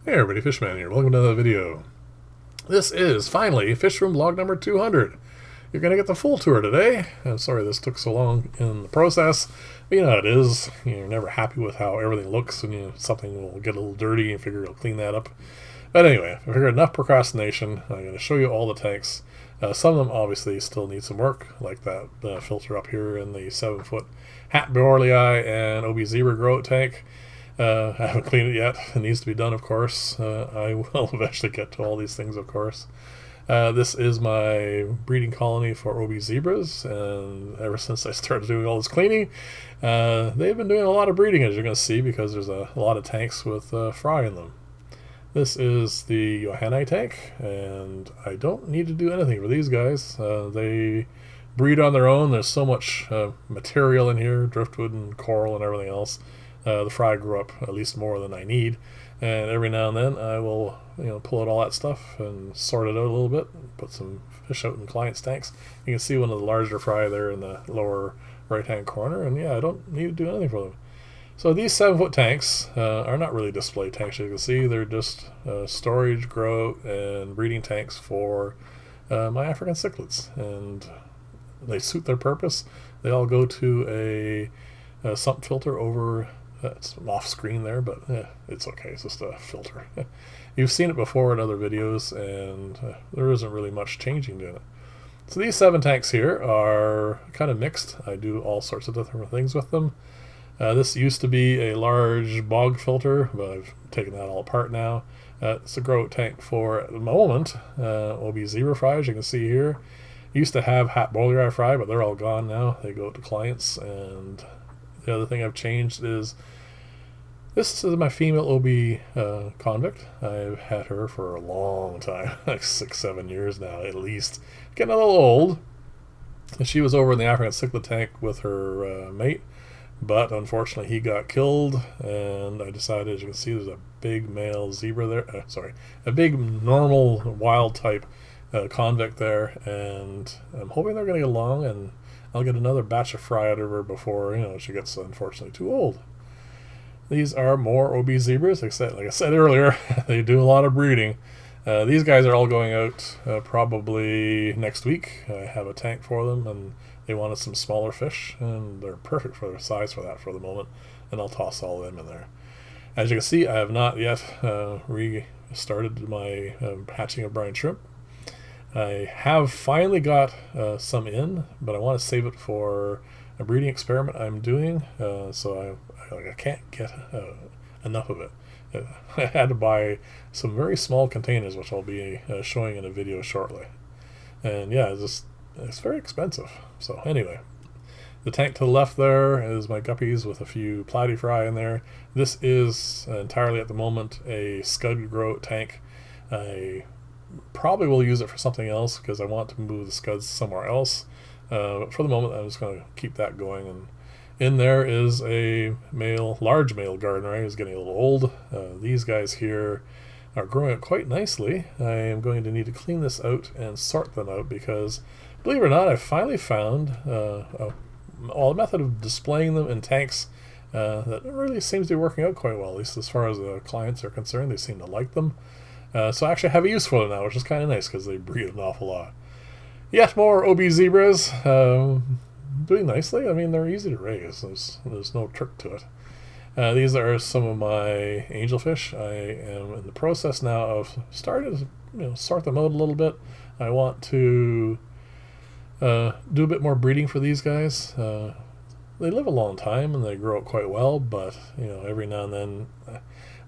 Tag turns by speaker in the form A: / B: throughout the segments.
A: Hey everybody, Fishman here. Welcome to another video. This is finally Fish Room log number 200. You're going to get the full tour today. I'm sorry this took so long in the process, but you know how it is. You're never happy with how everything looks, and something will get a little dirty and figure you'll clean that up. But anyway, I figured enough procrastination. I'm going to show you all the tanks. Some of them obviously still need some work, like that filter up here in the 7-foot Hat Borlei and OB Zebra Grow tank. I haven't cleaned it yet. It needs to be done, of course. I will eventually get to all these things, of course. This is my breeding colony for OB zebras, and ever since I started doing all this cleaning, they've been doing a lot of breeding, as you're going to see, because there's a lot of tanks with fry in them. This is the Johanni tank, and I don't need to do anything for these guys. They breed on their own. There's so much material in here, driftwood and coral and everything else. The fry grew up at least more than I need, and every now and then I will pull out all that stuff and sort it out a little bit, put some fish out in clients' tanks. You can see one of the larger fry there in the lower right hand corner, and yeah, I don't need to do anything for them. So these 7-foot tanks are not really display tanks, as you can see. They're just storage, grow, and breeding tanks for my African cichlids, and they suit their purpose. They all go to a sump filter over. It's off screen there, but it's okay. It's just a filter. You've seen it before in other videos, and there isn't really much changing in it. So these 7 tanks here are kind of mixed. I do all sorts of different things with them. This used to be a large bog filter, but I've taken that all apart now. It's a grow tank for, at the moment, OB zebra fry, as you can see here. Used to have Hat Borlei fry, but they're all gone now. They go to clients, and the other thing I've changed is this is my female OB convict. I've had her for a long time, like 6-7 years now at least. Getting a little old. And she was over in the African cichlid tank with her mate, but unfortunately he got killed, and I decided, as you can see, there's a big male zebra there. A big normal wild type convict there, and I'm hoping they're going to get along, and I'll get another batch of fry out of her before she gets unfortunately too old. These are more OB zebras. Like I said earlier, they do a lot of breeding. These guys are all going out probably next week. I have a tank for them, and they wanted some smaller fish, and they're perfect for their size for that for the moment, and I'll toss all of them in there. As you can see, I have not yet restarted my hatching of brine shrimp. I have finally got some in, but I want to save it for a breeding experiment I'm doing, so I can't get enough of it. I had to buy some very small containers, which I'll be showing in a video shortly. And yeah, it's very expensive. So anyway, the tank to the left there is my guppies with a few platy fry in there. This is entirely at the moment a scud grow tank. I probably will use it for something else because I want to move the scuds somewhere else. But for the moment, I'm just going to keep that going. And in there is a large male gardener who's getting a little old. These guys here are growing up quite nicely. I am going to need to clean this out and sort them out because, believe it or not, I finally found a method of displaying them in tanks that really seems to be working out quite well, at least as far as the clients are concerned. They seem to like them. So I actually have a use for them now, which is kind of nice because they breed an awful lot. Yet more OB zebras doing nicely. I mean, they're easy to raise. There's no trick to it. These are some of my angelfish. I am in the process now of starting to sort them out a little bit. I want to do a bit more breeding for these guys. They live a long time and they grow up quite well, but every now and then.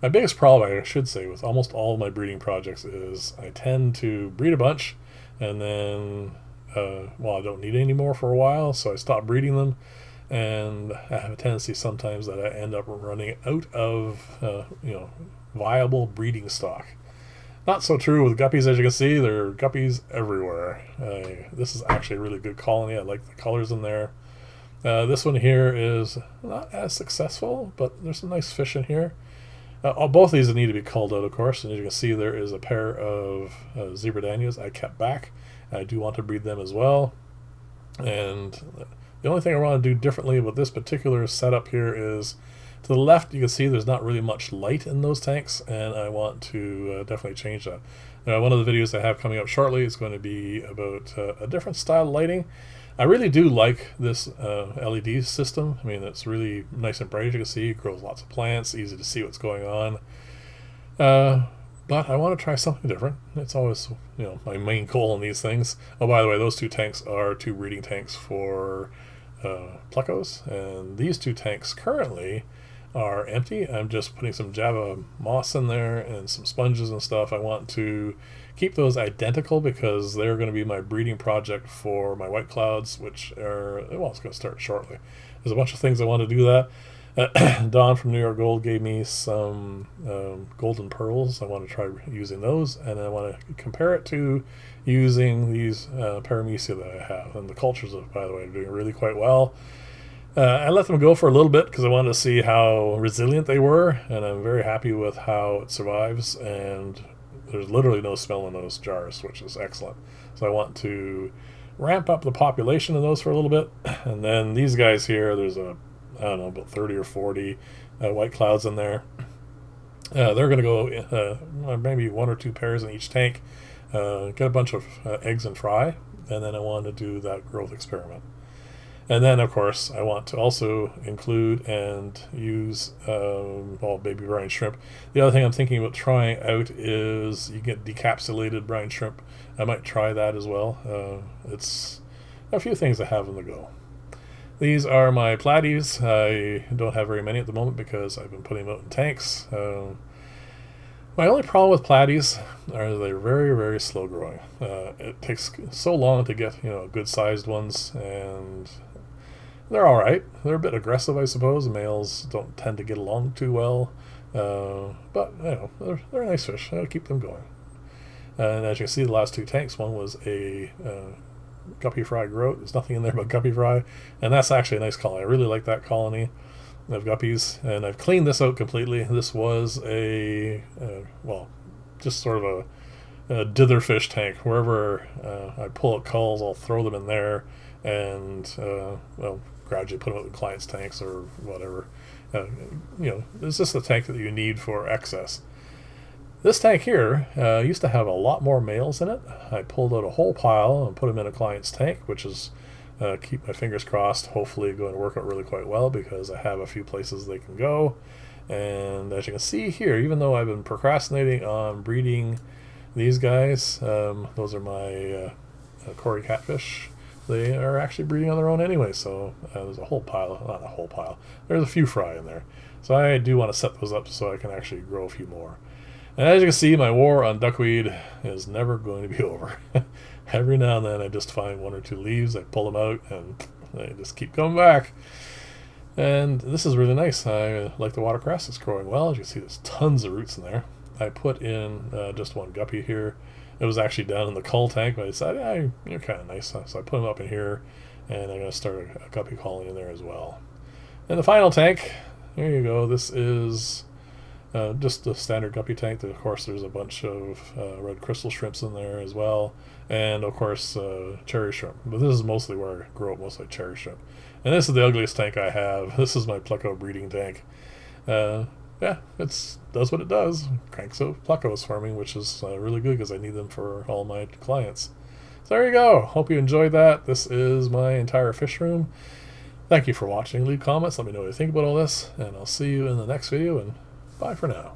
A: My biggest problem, I should say, with almost all of my breeding projects is I tend to breed a bunch, and then, I don't need any more for a while, so I stop breeding them, and I have a tendency sometimes that I end up running out of, viable breeding stock. Not so true with guppies, as you can see. There are guppies everywhere. This is actually a really good colony. I like the colors in there. This one here is not as successful, but there's some nice fish in here. Both of these need to be culled out, of course, and as you can see, there is a pair of zebra danios I kept back. I do want to breed them as well, and the only thing I want to do differently with this particular setup here is To the left, you can see there's not really much light in those tanks, and I want to definitely change that. One of the videos I have coming up shortly is going to be about a different style of lighting. I really do like this LED system. I mean, it's really nice and bright, as you can see. It grows lots of plants, easy to see what's going on. But I want to try something different. It's always, my main goal in these things. Oh, by the way, those two tanks are two breeding tanks for plecos, and these two tanks currently are empty. I'm just putting some Java moss in there and some sponges and stuff. I want to keep those identical because they're going to be my breeding project for my white clouds, which are, well, it's going to start shortly. There's a bunch of things I want to do that. Don from New York Gold gave me some golden pearls. I want to try using those, and I want to compare it to using these paramecia that I have. And the cultures, by the way, are doing really quite well. I let them go for a little bit because I wanted to see how resilient they were, and I'm very happy with how it survives, and there's literally no smell in those jars, which is excellent. So I want to ramp up the population of those for a little bit. And then these guys here, there's I don't know, about 30 or 40 white clouds in there. They're going to go maybe 1 or 2 pairs in each tank, get a bunch of eggs and fry, and then I want to do that growth experiment. And then, of course, I want to also include and use baby brine shrimp. The other thing I'm thinking about trying out is you get decapsulated brine shrimp. I might try that as well. It's a few things I have on the go. These are my platies. I don't have very many at the moment because I've been putting them out in tanks. My only problem with platies are they're very, very slow growing. It takes so long to get good sized ones, and they're all right. They're a bit aggressive, I suppose. The males don't tend to get along too well, but they're nice fish. I'll keep them going. And as you can see, the last 2 tanks, one was a guppy fry growth. There's nothing in there but guppy fry, and that's actually a nice colony. I really like that colony of guppies, and I've cleaned this out completely. This was just sort of a ditherfish tank. Wherever I pull out culls, I'll throw them in there, and gradually put them out in clients' tanks or whatever. It's just the tank that you need for excess. This tank here used to have a lot more males in it. I pulled out a whole pile and put them in a client's tank, which is, keep my fingers crossed, hopefully going to work out really quite well because I have a few places they can go. And as you can see here, even though I've been procrastinating on breeding these guys, those are my Cory catfish. They are actually breeding on their own anyway, so there's a whole pile, not a whole pile, there's a few fry in there. So I do want to set those up so I can actually grow a few more. And as you can see, my war on duckweed is never going to be over. Every now and then I just find 1 or 2 leaves, I pull them out, and they just keep coming back. And this is really nice. I like the watercress. It's growing well. As you can see, there's tons of roots in there. I put in just 1 guppy here. It was actually down in the cull tank, but I decided, you're kind of nice. So I put them up in here, and I'm going to start a guppy colony in there as well. And the final tank, here you go. This is just the standard guppy tank. Of course, there's a bunch of red crystal shrimps in there as well, and of course cherry shrimp. But this is mostly where I grow up, mostly cherry shrimp. And this is the ugliest tank I have. This is my pleco breeding tank. It does what it does. Cranks out plecos for me, which is really good because I need them for all my clients. So there you go. Hope you enjoyed that. This is my entire fish room. Thank you for watching. Leave comments. Let me know what you think about all this, and I'll see you in the next video, and bye for now.